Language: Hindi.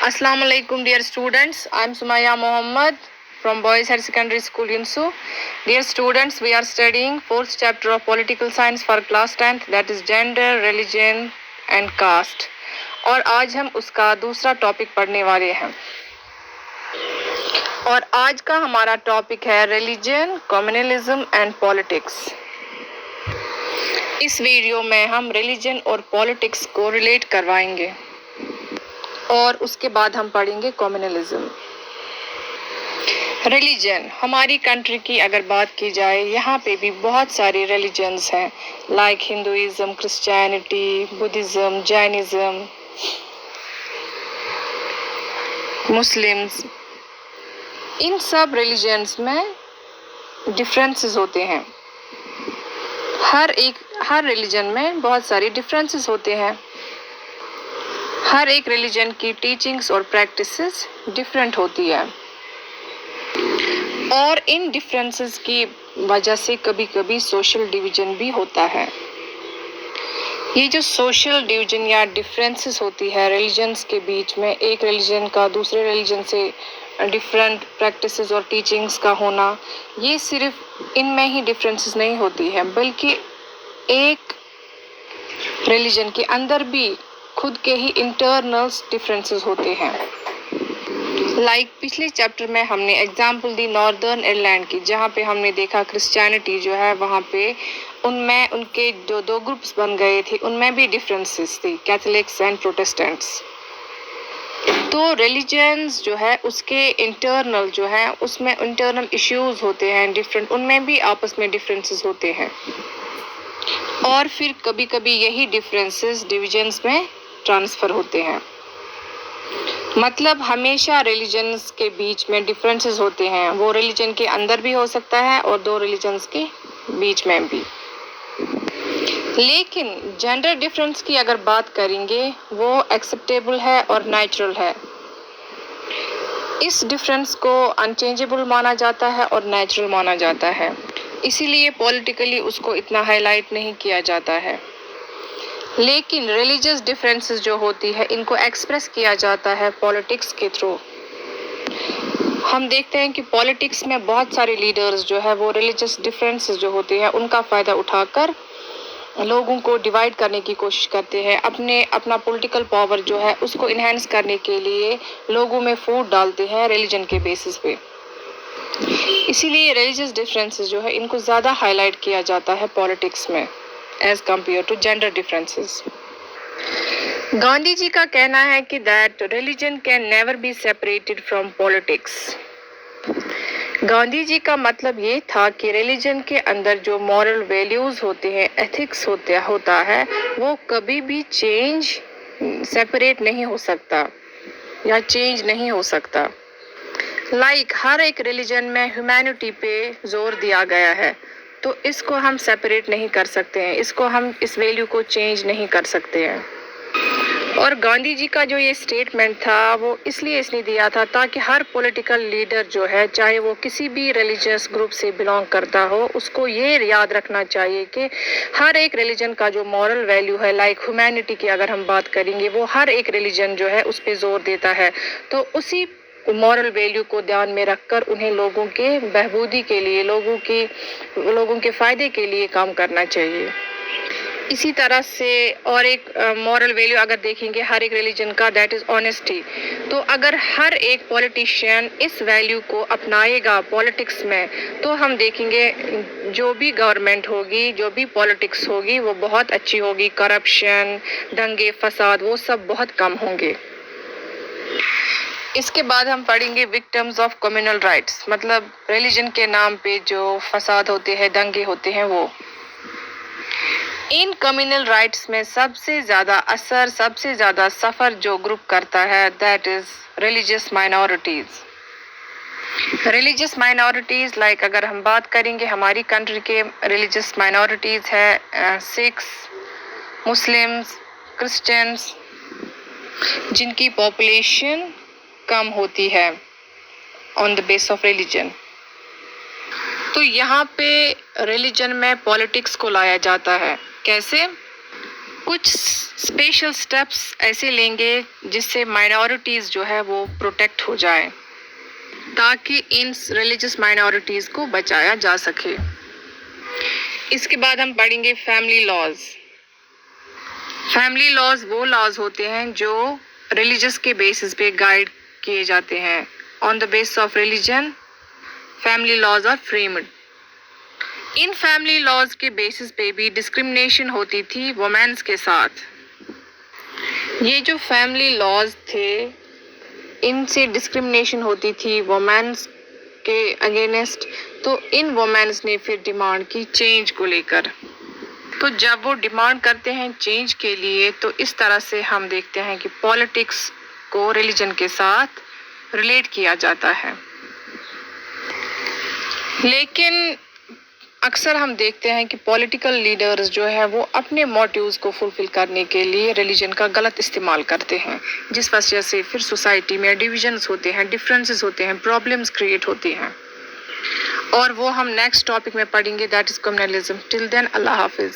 Assalamu alaikum dear students. I am Sumaya Mohammed from Boys Higher Secondary School Yunsu. Dear students, we are studying 4th chapter of Political Science for class 10th, that is Gender, Religion and Caste. और आज हम उसका दूसरा टॉपिक पढ़ने वाले हैं और आज का हमारा टॉपिक है रिलीजन, कम्युनलिज्म एंड पॉलिटिक्स। इस वीडियो में हम रिलीजन और पॉलिटिक्स को रिलेट करवाएंगे और उसके बाद हम पढ़ेंगे कम्युनलिज्म। रिलीजन, हमारी कंट्री की अगर बात की जाए यहाँ पे भी बहुत सारे रिलीजन्स हैं, like Hinduism, Christianity, Buddhism, Jainism, Muslims. इन सब रिलीजन्स में डिफरेंसेस होते हैं। हर रिलीजन में बहुत सारे डिफरेंसेस होते हैं। हर एक रिलीजन की टीचिंग्स और प्रैक्टिसेस डिफरेंट होती है और इन डिफरेंसेस की वजह से कभी कभी सोशल डिवीजन भी होता है। ये जो सोशल डिवीजन या डिफरेंसेस होती है रिलीजन्स के बीच में, एक रिलीजन का दूसरे रिलीजन से डिफरेंट प्रैक्टिसेस और टीचिंग्स का होना, ये सिर्फ इनमें ही डिफरेंसेस नहीं होती है, बल्कि एक रिलीजन के अंदर भी खुद के ही इंटरनल डिफरेंसेस होते हैं। लाइक पिछले चैप्टर में हमने एग्जाम्पल दी नॉर्दर्न आयरलैंड की, जहाँ पे हमने देखा क्रिश्चियनिटी जो है वहाँ पे उनमें उनके जो दो ग्रुप्स बन गए थे उनमें भी डिफरेंसेस थी, कैथोलिक्स एंड प्रोटेस्टेंट्स। तो रिलीजन्स जो है उसके इंटरनल जो है उसमें इंटरनल इश्यूज होते हैं डिफरेंट, उनमें भी आपस में डिफरेंसेस होते हैं और फिर कभी कभी यही डिफरेंसेस डिविजन्स में ट्रांसफ़र होते हैं। मतलब हमेशा रिलीजन्स के बीच में डिफरेंसेस होते हैं, वो रिलीजन के अंदर भी हो सकता है और दो रिलीजन्स के बीच में भी। लेकिन जेंडर डिफरेंस की अगर बात करेंगे वो एक्सेप्टेबल है और नेचुरल है। इस डिफरेंस को अनचेंजेबल माना जाता है और नेचुरल माना जाता है, इसीलिए पॉलिटिकली उसको इतना हाईलाइट नहीं किया जाता है। लेकिन रिलीजियस डिफरेंसेस जो होती है इनको एक्सप्रेस किया जाता है पॉलिटिक्स के थ्रू। हम देखते हैं कि पॉलिटिक्स में बहुत सारे लीडर्स जो है वो रिलीजियस डिफरेंसेस जो होते हैं उनका फ़ायदा उठाकर लोगों को डिवाइड करने की कोशिश करते हैं, अपना पॉलिटिकल पावर जो है उसको इन्हेंस करने के लिए लोगों में फूट डालते हैं रिलीजन के बेसिस पे। इसीलिए रिलीजियस डिफरेंसेस जो है इनको ज़्यादा हाईलाइट किया जाता है पॉलिटिक्स में as compared to gender differences. Gandhi ji का कहना है कि that religion can never be separated from politics. Gandhi ji का मतलब ये था कि रिलीजन के अंदर जो मॉरल वैल्यूज होते हैं, एथिक्स होता है, वो कभी भी सेपरेट नहीं हो सकता या चेंज नहीं हो सकता। लाइक हर एक रिलीजन में ह्यूमैनिटी पे जोर दिया गया है, तो इसको हम सेपरेट नहीं कर सकते हैं, इस वैल्यू को चेंज नहीं कर सकते हैं। और गांधी जी का जो ये स्टेटमेंट था वो इसलिए इसने दिया था ताकि हर पॉलिटिकल लीडर जो है, चाहे वो किसी भी रिलीजियस ग्रुप से बिलोंग करता हो, उसको ये याद रखना चाहिए कि हर एक रिलीजन का जो मॉरल वैल्यू है, लाइक ह्यूमैनिटी की अगर हम बात करेंगे, वो हर एक रिलीजन जो है उस पर जोर देता है। तो उसी मॉरल वैल्यू को ध्यान में रखकर उन्हें लोगों के बहबूदी के लिए, लोगों के फ़ायदे के लिए काम करना चाहिए। इसी तरह से और एक मॉरल वैल्यू अगर देखेंगे हर एक रिलीजन का, दैट इज़ ऑनेस्टी। तो अगर हर एक पॉलिटिशियन इस वैल्यू को अपनाएगा पॉलिटिक्स में, तो हम देखेंगे जो भी गवर्नमेंट होगी, जो भी पॉलिटिक्स होगी, वो बहुत अच्छी होगी। करप्शन, दंगे फसाद, वो सब बहुत कम होंगे। इसके बाद हम पढ़ेंगे विक्टिम्स ऑफ कम्युनल राइट्स, मतलब रिलीजन के नाम पे जो फसाद होते हैं, दंगे होते हैं वो। इन कम्युनल राइट्स में सबसे ज़्यादा सफ़र जो ग्रुप करता है, that is religious minorities. Religious minorities like अगर हम बात करेंगे हमारी कंट्री के रिलीजियस माइनॉरिटीज़ है सिख्स, मुस्लिम्स, क्रिश्चियंस, जिनकी पॉपुलेशन कम होती है on the base of religion. तो यहाँ पे रिलीजन में पॉलिटिक्स को लाया जाता है। कैसे? कुछ स्पेशल स्टेप्स ऐसे लेंगे जिससे माइनॉरिटीज़ जो है वो प्रोटेक्ट हो जाए, ताकि इन रिलीजियस माइनॉरिटीज़ को बचाया जा सके। इसके बाद हम पढ़ेंगे फैमिली लॉज। फैमिली लॉज वो लॉज होते हैं जो रिलीजियस के बेसिस पे गाइड किए जाते हैं। On the basis of religion family laws are framed. इन फैमिली लॉज के बेसिस पे भी डिस्क्रिमिनेशन होती थी वुमेन्स के साथ। ये जो फैमिली लॉज थे, इनसे डिस्क्रिमिनेशन होती थी वुमेन्स के अगेंस्ट, तो इन वुमेन्स ने फिर डिमांड की चेंज को लेकर। तो जब वो डिमांड करते हैं चेंज के लिए, तो इस तरह से हम देखते हैं कि पॉलिटिक्स को रिलीजन के साथ रिलेट किया जाता है। लेकिन अक्सर हम देखते हैं कि पॉलिटिकल लीडर्स जो है वो अपने मोटिव्स को फुलफिल करने के लिए रिलीजन का गलत इस्तेमाल करते हैं, जिस वजह से फिर सोसाइटी में डिविजन्स होते हैं, डिफरेंसेस होते हैं, प्रॉब्लम्स क्रिएट होती हैं। और वो हम नेक्स्ट टॉपिक में पढ़ेंगे, that is communalism. Till then अल्लाह हाफिज।